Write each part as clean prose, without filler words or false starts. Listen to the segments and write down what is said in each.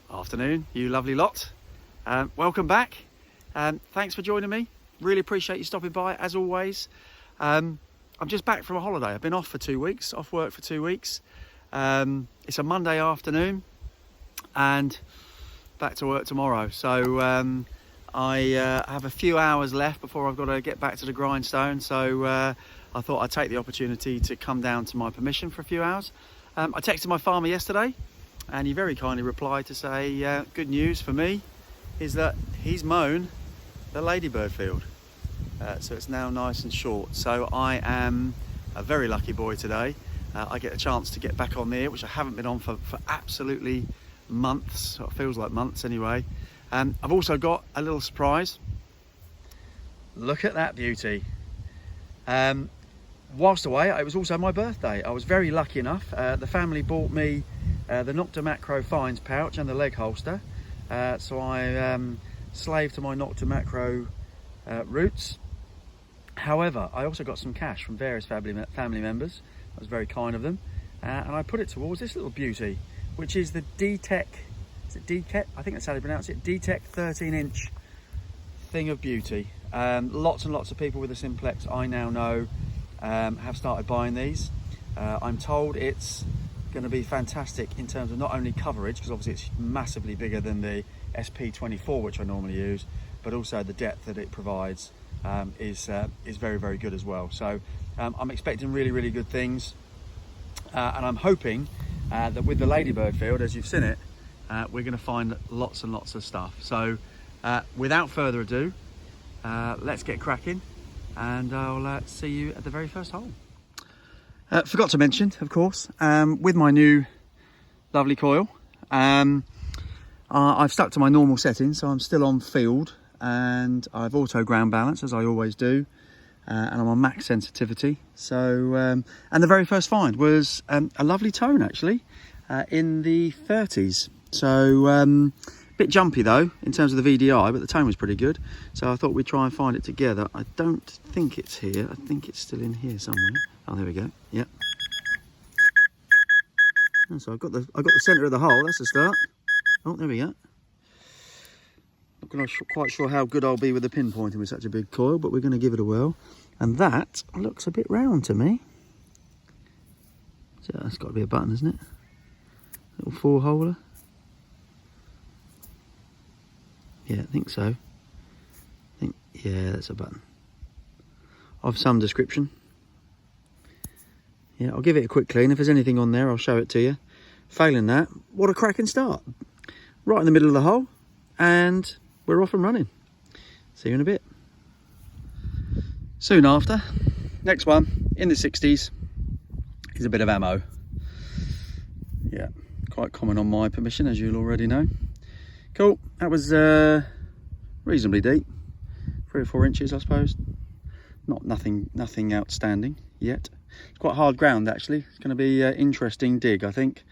Afternoon, you lovely lot. Welcome back. Thanks for joining me. Really appreciate you stopping by as always. I'm just back from a holiday. I've been off for 2 weeks, off work for 2 weeks. It's a Monday afternoon and back to work tomorrow. So I have a few hours left before I've got to get back to the grindstone. So I thought I'd take the opportunity to come down to my permission for a few hours. I texted my farmer yesterday, and he very kindly replied to say, good news for me is that he's mown the ladybird field. So it's now nice and short. So I am a very lucky boy today. I get a chance to get back on there, which I haven't been on for absolutely months. It feels like months anyway. I've also got a little surprise. Look at that beauty. Whilst away, it was also my birthday. I was very lucky enough. The family bought me the Nokta Makro fines pouch and the leg holster. So I slave to my Nokta Makro roots. However, I also got some cash from various family members. That was very kind of them. And I put it towards this little beauty, which is the Detech, is it Detech? I think that's how they pronounce it. Detech 13-inch thing of beauty. Lots and lots of people with the Simplex I now know have started buying these. I'm told it's going to be fantastic in terms of not only coverage, because obviously it's massively bigger than the SP24 which I normally use, but also the depth that it provides is very, very good as well. So I'm expecting really, really good things, and I'm hoping that with the ladybird field, as you've seen it, we're going to find lots and lots of stuff. So without further ado, let's get cracking, and I'll see you at the very first hole. Forgot to mention, of course, with my new lovely coil, I've stuck to my normal settings, so I'm still on field, and I've auto ground balance as I always do, and I'm on max sensitivity. So, and the very first find was a lovely tone actually, in the 30s. So, bit jumpy though in terms of the VDI, but the tone was pretty good. So I thought we'd try and find it together. I don't think it's here. I think it's still in here somewhere. Oh, there we go. Yep. And so I got the centre of the hole. That's the start. Oh, there we go. Not quite sure how good I'll be with the pinpointing with such a big coil, but we're going to give it a whirl. And that looks a bit round to me. So that's got to be a button, isn't it? Little 4-holer. Yeah, I think so. Yeah, that's a button of some description. Yeah, I'll give it a quick clean. If there's anything on there, I'll show it to you. Failing that, what a cracking start. Right in the middle of the hole, and we're off and running. See you in a bit. Soon after, next one, in the 60s, is a bit of ammo. Yeah, quite common on my permission, as you'll already know. Cool, that was reasonably deep. 3 or 4 inches, I suppose. Nothing outstanding yet. It's quite hard ground actually. It's going to be an interesting dig, I think.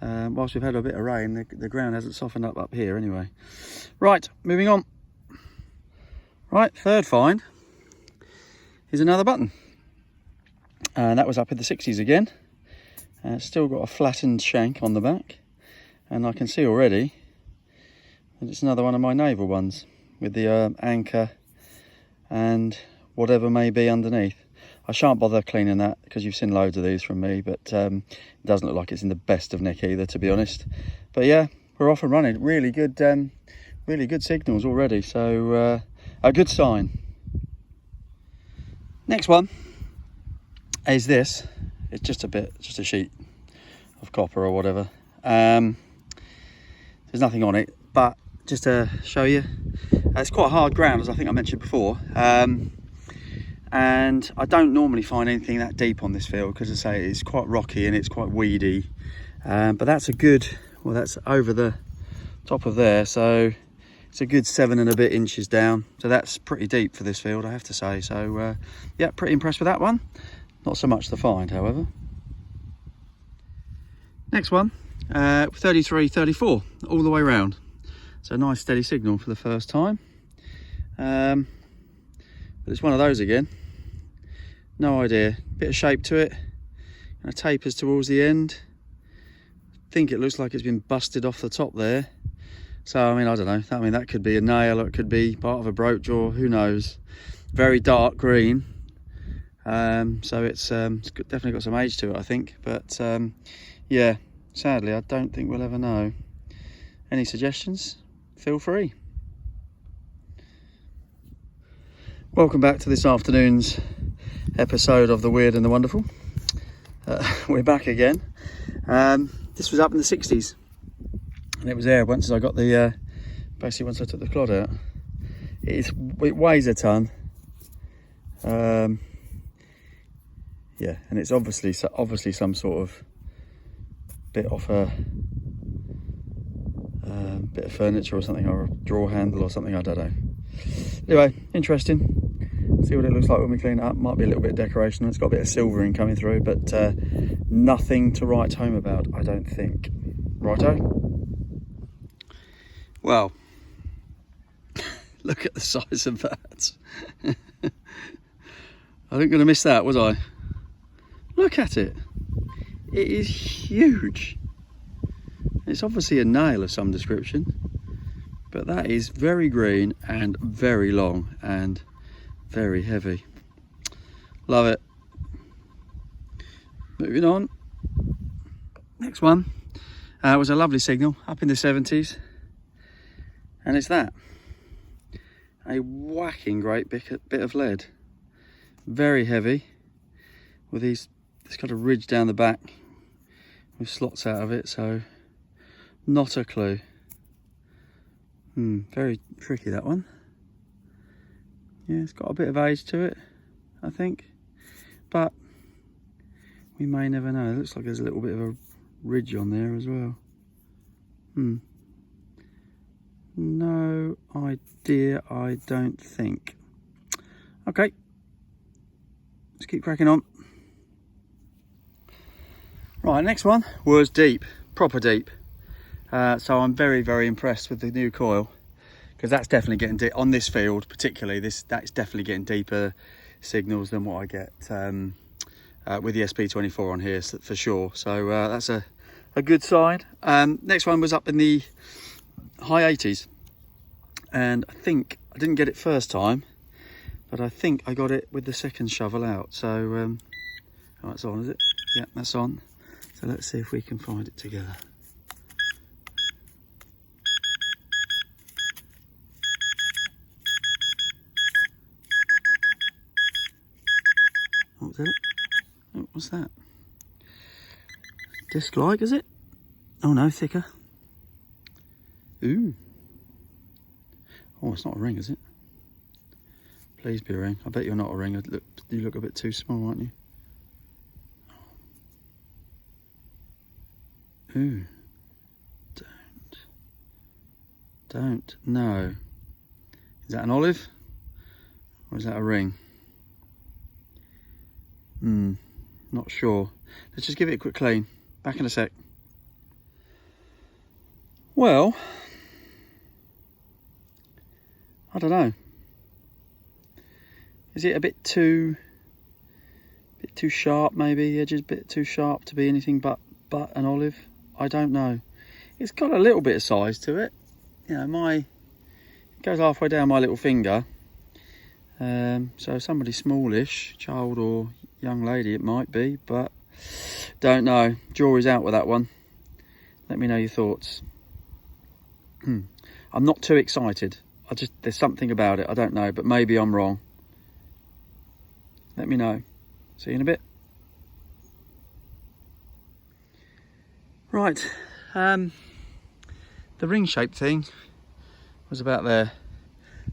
Whilst we've had a bit of rain, the ground hasn't softened up here anyway. Right, moving on. Right, third find is another button. And that was up in the 60s again. It's still got a flattened shank on the back. And I can see already that it's another one of my naval ones with the anchor and whatever may be underneath. I shan't bother cleaning that because you've seen loads of these from me, but it doesn't look like it's in the best of nick either, to be honest. But yeah, we're off and running. Really good signals already, so a good sign. Next one is this. It's just a sheet of copper or whatever. There's nothing on it, but just to show you, It's quite hard ground, as I think I mentioned before. And I don't normally find anything that deep on this field because, as I say, it's quite rocky and it's quite weedy. But that's a good, well, that's over the top of there, so it's a good 7 and a bit inches down. So that's pretty deep for this field, I have to say. So yeah, pretty impressed with that one. Not so much to find, however. Next one, 33, 34, all the way round. So a nice steady signal for the first time. But it's one of those again. No idea. Bit of shape to it. And it tapers towards the end. I think it looks like it's been busted off the top there. So I mean, I don't know. I mean, that could be a nail, or it could be part of a brooch, or who knows. Very dark green. So it's definitely got some age to it, I think. But yeah, sadly, I don't think we'll ever know. Any suggestions? Feel free. Welcome back to this afternoon's episode of The Weird and the Wonderful. We're back again. This was up in the 60s, and it was there once I got the basically once I took the clod out. It weighs a ton. Yeah, and it's obviously some sort of bit off a bit of furniture or something, or a drawer handle or something, I don't know. Anyway, interesting. See what it looks like when we clean it up. Might be a little bit of decoration. It's got a bit of silvering coming through, but nothing to write home about, I don't think. Righto? Well, look at the size of that. I wasn't going to miss that, was I? Look at it. It is huge. It's obviously a nail of some description, but that is very green and very long and very heavy. Love it. Moving on. Next one was a lovely signal up in the 70s, and it's that. A whacking great bit of lead. Very heavy, with this kind of ridge down the back with slots out of it, so not a clue. Very tricky, that one. Yeah, it's got a bit of age to it, I think, but we may never know. It looks like there's a little bit of a ridge on there as well. No idea, I don't think. Okay, let's keep cracking on. Right, next one was deep, proper deep. So I'm very, very impressed with the new coil, because that's definitely getting deep on this field, particularly. That's definitely getting deeper signals than what I get with the SP24 on here, for sure. So that's a good sign. Next one was up in the high 80s, and I think I didn't get it first time, but I think I got it with the second shovel out. So oh, that's on, is it? Yeah, that's on. So let's see if we can find it together. Oh, is that it? Oh, what's that? Disc-like, is it? Oh no, thicker. Ooh. Oh, it's not a ring, is it? Please be a ring. I bet you're not a ring. You look a bit too small, aren't you? Ooh. Don't. No. Is that an olive? Or is that a ring? Not sure. Let's just give it a quick clean. Back in a sec. Well, I don't know. Is it a bit too sharp, maybe? The edge is a bit too sharp to be anything but an olive? I don't know. It's got a little bit of size to it. You know, it goes halfway down my little finger. So somebody smallish, child or young lady it might be, but don't know. Jury's out with that one. Let me know your thoughts. I'm not too excited. There's something about it, I don't know, but maybe I'm wrong. Let me know. See you in a bit. Right, the ring shaped thing was about there.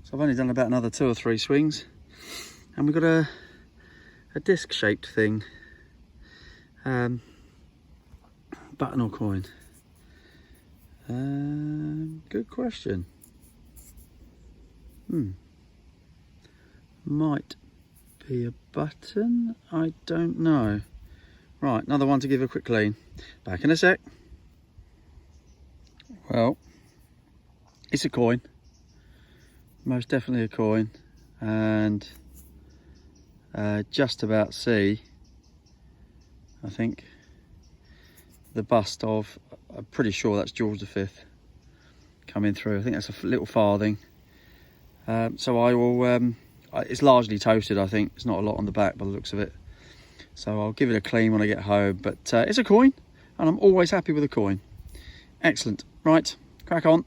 So I've only done about another 2 or 3 swings, and we've got a disc shaped thing. Button or coin? Good question. Might be a button, I don't know. Right, another one to give a quick clean. Back in a sec. Well, it's a coin. Most definitely a coin. And just about see, I think, the bust of, I'm pretty sure that's George V coming through. I think that's a little farthing. So I will, it's largely toasted, I think. There's not a lot on the back by the looks of it. So I'll give it a clean when I get home. But it's a coin, and I'm always happy with a coin. Excellent. Right, crack on.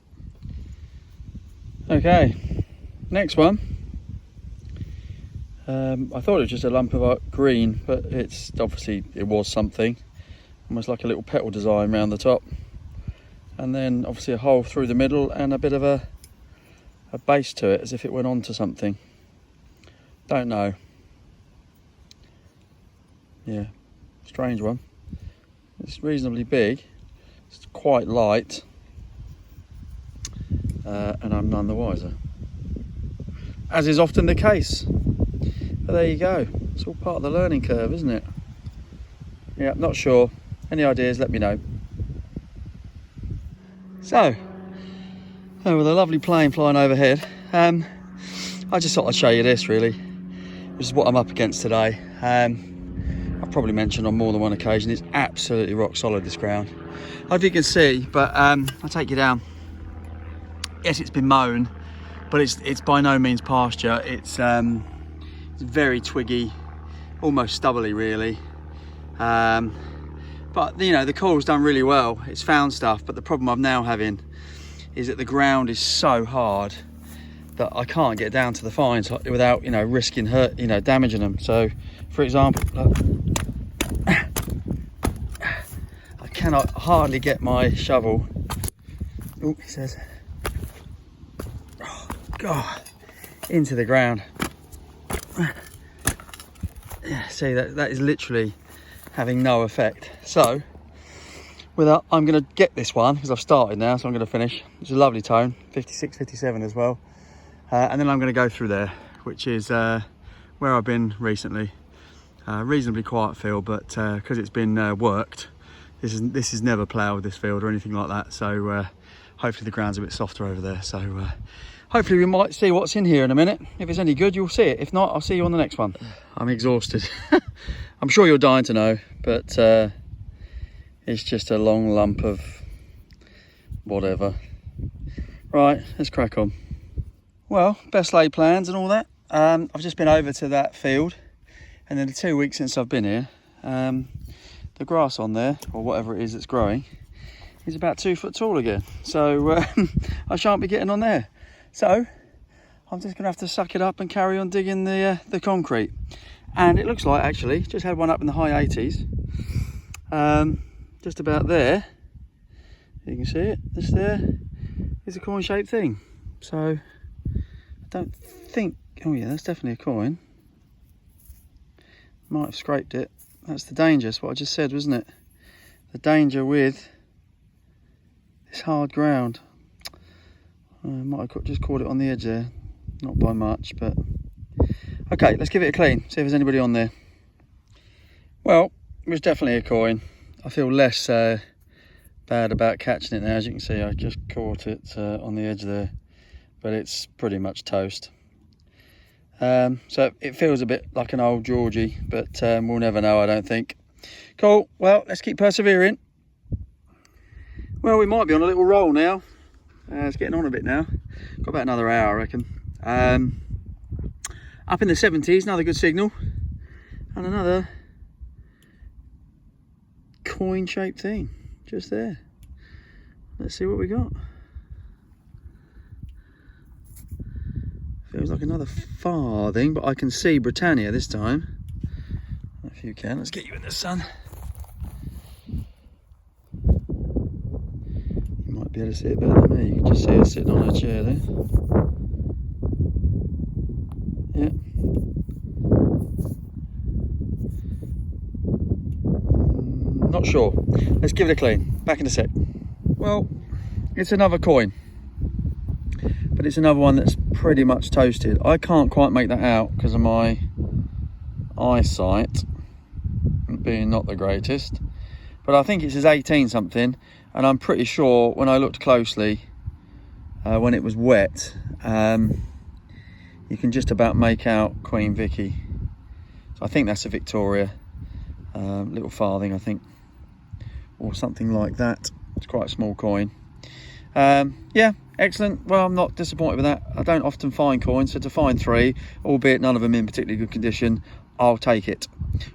Okay, next one. I thought it was just a lump of green, but it's obviously, it was something. Almost like a little petal design around the top. And then obviously a hole through the middle and a bit of a base to it, as if it went onto something. Don't know. Yeah, strange one. It's reasonably big. It's quite light. And I'm none the wiser. As is often the case. But there you go. It's all part of the learning curve, isn't it? Yeah, not sure. Any ideas, let me know. So, with a lovely plane flying overhead, I just thought I'd show you this really. This is what I'm up against today. I've probably mentioned on more than one occasion, it's absolutely rock solid, this ground. I don't know if you can see, but I'll take you down. Yes, it's been mown, but it's by no means pasture. It's very twiggy, almost stubbly really. But you know, the coil's done really well. It's found stuff, but the problem I'm now having is that the ground is so hard that I can't get down to the fines without, you know, risking damaging them. So, for example, look, I cannot hardly get my shovel. Oh, he says, oh God, into the ground. Yeah, see, that is literally having no effect. So I'm going to get this one because I've started now, so I'm going to finish. It's a lovely tone, 56, 57 as well. And then I'm going to go through there, which is where I've been recently. Reasonably quiet field, but because it's been worked, this is never ploughed, this field or anything like that. So hopefully the ground's a bit softer over there. So hopefully we might see what's in here in a minute. If it's any good, you'll see it. If not, I'll see you on the next one. I'm exhausted. I'm sure you're dying to know, but it's just a long lump of whatever. Right, let's crack on. Well, best laid plans and all that. I've just been over to that field, and in the 2 weeks since I've been here, the grass on there, or whatever it is that's growing, is about 2 foot tall again. So I shan't be getting on there. So I'm just gonna have to suck it up and carry on digging the concrete. And it looks like, actually, just had one up in the high 80s. Just about there, you can see it, this there is a coin shaped thing. So I don't think, oh yeah, that's definitely a coin. Might have scraped it. That's the danger, that's what I just said, wasn't it? The danger with this hard ground. I might have just caught it on the edge there, not by much, but okay, let's give it a clean, see if there's anybody on there. Well, it was definitely a coin. I feel less bad about catching it now. As you can see, I just caught it on the edge there, but it's pretty much toast. So it feels a bit like an old Georgie, but we'll never know, I don't think. Cool, well, let's keep persevering. Well, we might be on a little roll now. It's getting on a bit now. Got about another hour, I reckon. Up in the 70s, another good signal. And another coin shaped thing just there. Let's see what we got. Feels like another farthing, but I can see Britannia this time. If you can, let's get you in the sun. You might be able to see it better than me. You can just see her sitting on her chair there. Yeah. Not sure. Let's give it a clean. Back in a sec. Well, it's another coin, but it's another one that's pretty much toasted. I can't quite make that out because of my eyesight being not the greatest, but I think it says 18 something, and I'm pretty sure when I looked closely, when it was wet, you can just about make out Queen Vicky. So I think that's a Victoria, little farthing, I think, or something like that. It's quite a small coin. Yeah, excellent. Well, I'm not disappointed with that. I don't often find coins, so to find 3, albeit none of them in particularly good condition, I'll take it.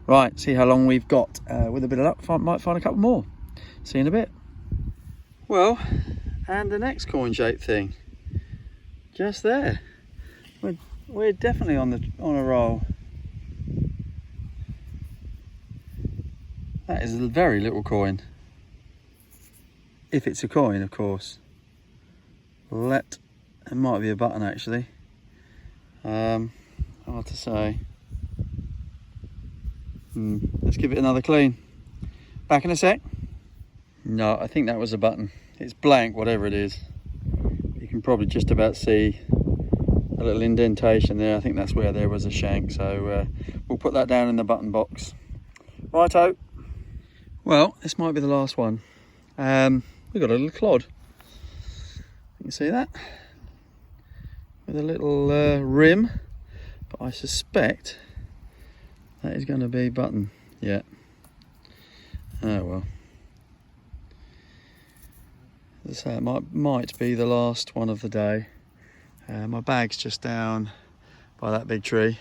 Right, see how long we've got. With a bit of luck, might find a couple more. See you in a bit. Well, and the next coin shaped thing, just there. We're definitely on a roll. That is a very little coin. If it's a coin, of course. It might be a button actually. Hard to say. Let's give it another clean. Back in a sec. No, I think that was a button. It's blank, whatever it is. You can probably just about see a little indentation there. I think that's where there was a shank. So we'll put that down in the button box. Righto. Well, this might be the last one. We've got a little clod. You can see that? With a little rim. But I suspect that is going to be button. Yeah. Oh well. As I say, it might be the last one of the day. My bag's just down by that big tree.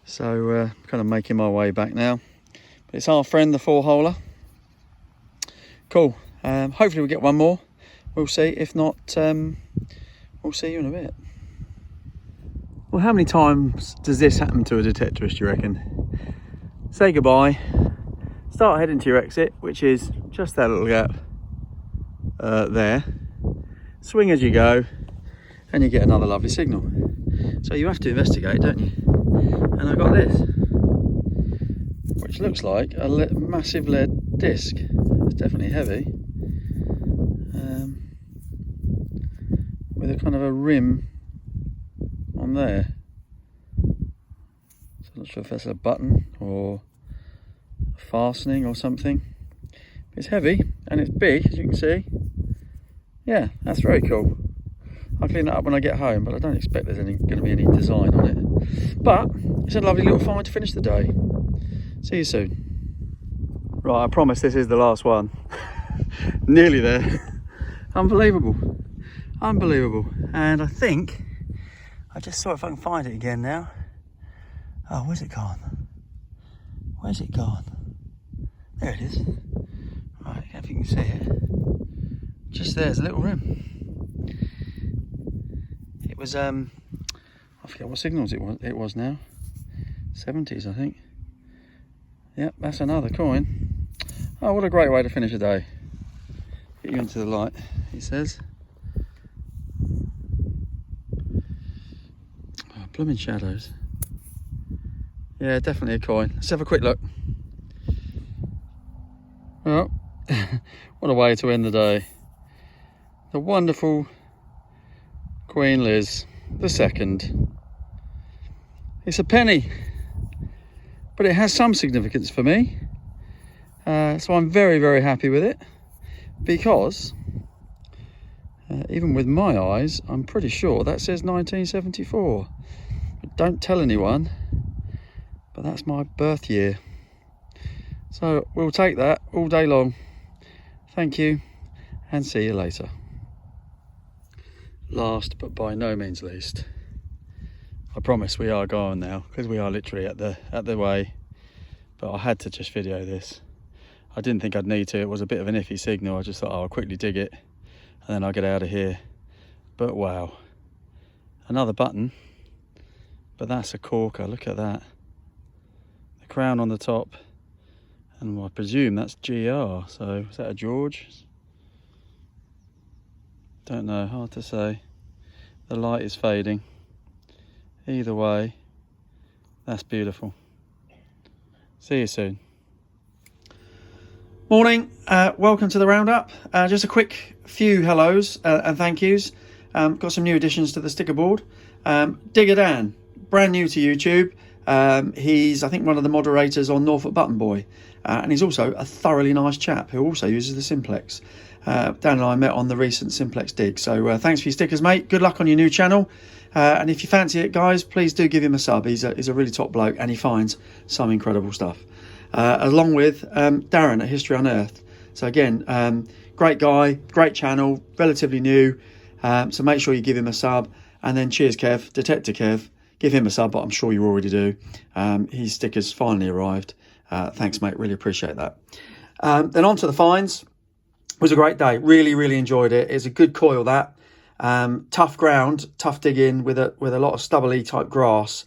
So kind of making my way back now. But it's our friend, the 4-holer. Cool. Hopefully we'll get one more. We'll see. If not, we'll see you in a bit. Well, how many times does this happen to a detectorist, do you reckon? Say goodbye, start heading to your exit, which is just that little gap there. Swing as you go, and you get another lovely signal. So you have to investigate, don't you? And I got this, which looks like a massive lead disc. It's definitely heavy, with a kind of a rim on there. So I'm not sure if that's a button or a fastening or something. It's heavy and it's big, as you can see. Yeah, that's very cool. I'll clean that up when I get home, but I don't expect there's going to be any design on it. But it's a lovely little find to finish the day. See you soon. Right, I promise this is the last one. Nearly there. Unbelievable. Unbelievable. And I think I just saw if I can find it again now. Oh, where's it gone? Where's it gone? There it is. Right, if you can see it. Just there's a little rim. It was I forget what signals it was now. 70s, I think. Yep, that's another coin. Oh, what a great way to finish a day. Get you into the light, he says. Oh, blooming shadows. Yeah, definitely a coin. Let's have a quick look. Well, what a way to end the day. The wonderful Queen Liz II. It's a penny, but it has some significance for me. So I'm very, very happy with it, because even with my eyes, I'm pretty sure that says 1974. But don't tell anyone, but that's my birth year. So we'll take that all day long. Thank you, and see you later. Last but by no means least, I promise we are going now, because we are literally at the way, but I had to just video this. I didn't think I'd need to. It was a bit of an iffy signal. I just thought, oh, I'll quickly dig it and then I'll get out of here. But wow, another button, but that's a corker. Look at that, the crown on the top, and I presume that's GR. So is that a George? Don't know, hard to say. The light is fading. Either way, that's beautiful. See you soon. Morning, welcome to the roundup. Just a quick few hellos and thank yous. Got some new additions to the sticker board. Digger Dan, brand new to YouTube. He's, I think, one of the moderators on Norfolk Button Boy, and he's also a thoroughly nice chap who also uses the Simplex. Dan and I met on the recent Simplex dig, so thanks for your stickers, mate. Good luck on your new channel, and if you fancy it, guys, please do give him a sub. He's a really top bloke, and he finds some incredible stuff. Along with Darren at History Unearthed. So again, great guy, great channel, relatively new. So make sure you give him a sub. And then cheers, Kev, Detector Kev. Give him a sub, but I'm sure you already do. His stickers finally arrived. Thanks, mate. Really appreciate that. Then on to the finds. It was a great day. Really, really enjoyed it. It's a good coil, that. Tough ground, tough digging with a lot of stubbly type grass.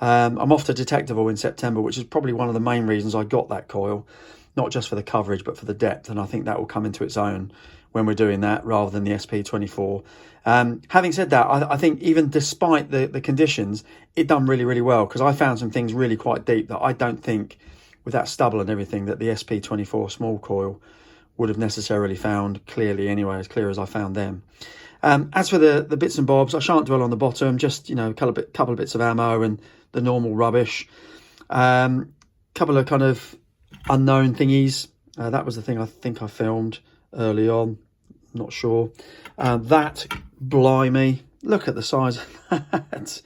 I'm off to Detectable in September, which is probably one of the main reasons I got that coil, not just for the coverage, but for the depth. And I think that will come into its own when we're doing that rather than the SP24. Having said that, I think even despite the conditions, it done really, really well, because I found some things really quite deep that I don't think, with that stubble and everything, that the SP24 small coil would have necessarily found clearly anyway, as clear as I found them. As for the bits and bobs, I shan't dwell on the bottom, just, you know, a couple of bits of ammo and the normal rubbish. Couple of kind of unknown thingies. That was the thing I think I filmed early on. Not sure. That, blimey, look at the size of that.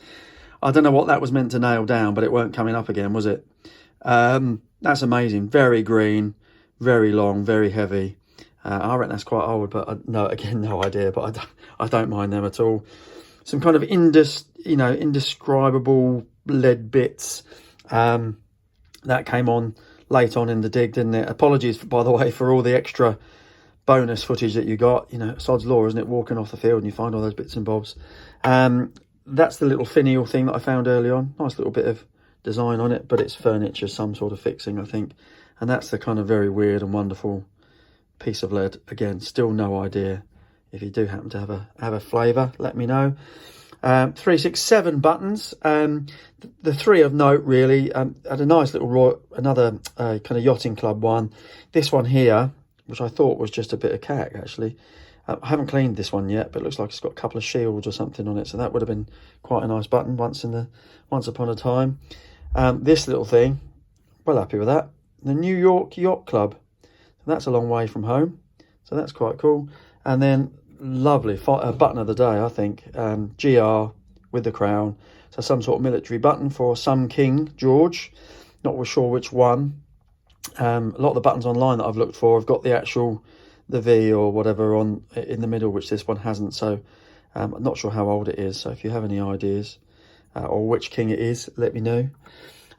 I don't know what that was meant to nail down, but it weren't coming up again, was it? That's amazing. Very green, very long, very heavy. I reckon that's quite old, but no idea. But I don't mind them at all. Some kind of indescribable lead bits that came on late on in the dig, didn't it? Apologies, by the way, for all the extra bonus footage that you got. You know, sod's law, isn't it? Walking off the field and you find all those bits and bobs. That's the little finial thing that I found early on. Nice little bit of design on it, but it's furniture, some sort of fixing, I think. And that's the kind of very weird and wonderful piece of lead. Again, still no idea. If you do happen to have a flavour, let me know. 367 buttons. The three of note, really. Had a nice little another kind of yachting club one. This one here, which I thought was just a bit of cack, actually. I haven't cleaned this one yet, but it looks like it's got a couple of shields or something on it, so that would have been quite a nice button once upon a time. This little thing, well happy with that. The New York Yacht Club. That's a long way from home, so that's quite cool. And then lovely button of the day, I think. GR with the crown. So some sort of military button for some King George. Not sure which one. A lot of the buttons online that I've looked for have got the V or whatever on in the middle, which this one hasn't. So I'm not sure how old it is. So if you have any ideas or which king it is, let me know.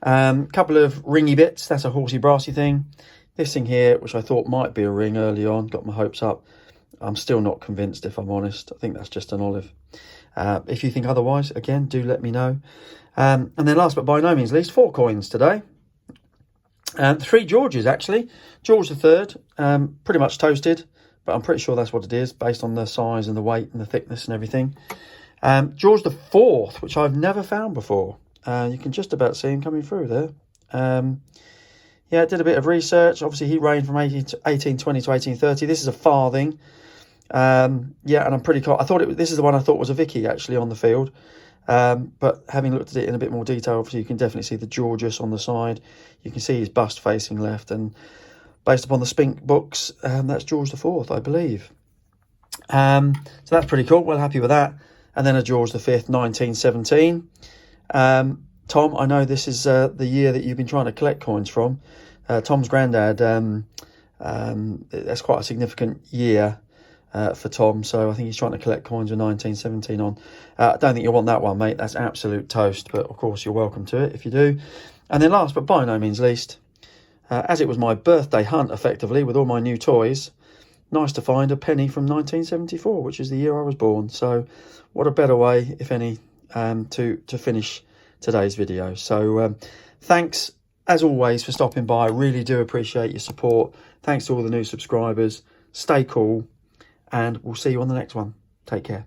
Couple of ringy bits. That's a horsey brassy thing. This thing here, which I thought might be a ring early on, got my hopes up. I'm still not convinced, if I'm honest. I think that's just an olive. If you think otherwise, again, do let me know. And then last but by no means least, 4 coins today. 3 Georges, actually. George III, pretty much toasted, but I'm pretty sure that's what it is, based on the size and the weight and the thickness and everything. George IV, which I've never found before. You can just about see him coming through there. Yeah, did a bit of research. Obviously, he reigned from 1820 to 1830. This is a farthing. Yeah, and I'm pretty cool. This is the one I thought was a Vicky, actually, on the field. But having looked at it in a bit more detail, obviously, you can definitely see the Georgius on the side. You can see his bust facing left. And based upon the Spink books, that's George IV, I believe. So that's pretty cool. Well, happy with that. And then a George V, 1917. Tom, I know this is the year that you've been trying to collect coins from. Tom's granddad, that's quite a significant year for Tom, so I think he's trying to collect coins with 1917 on. I don't think you'll want that one, mate. That's absolute toast, but of course you're welcome to it if you do. And then last but by no means least, as it was my birthday hunt, effectively, with all my new toys, nice to find a penny from 1974, which is the year I was born. So what a better way, if any, to finish today's video. So thanks as always for stopping by. I really do appreciate your support. Thanks to all the new subscribers. Stay cool, and we'll see you on the next one. Take care.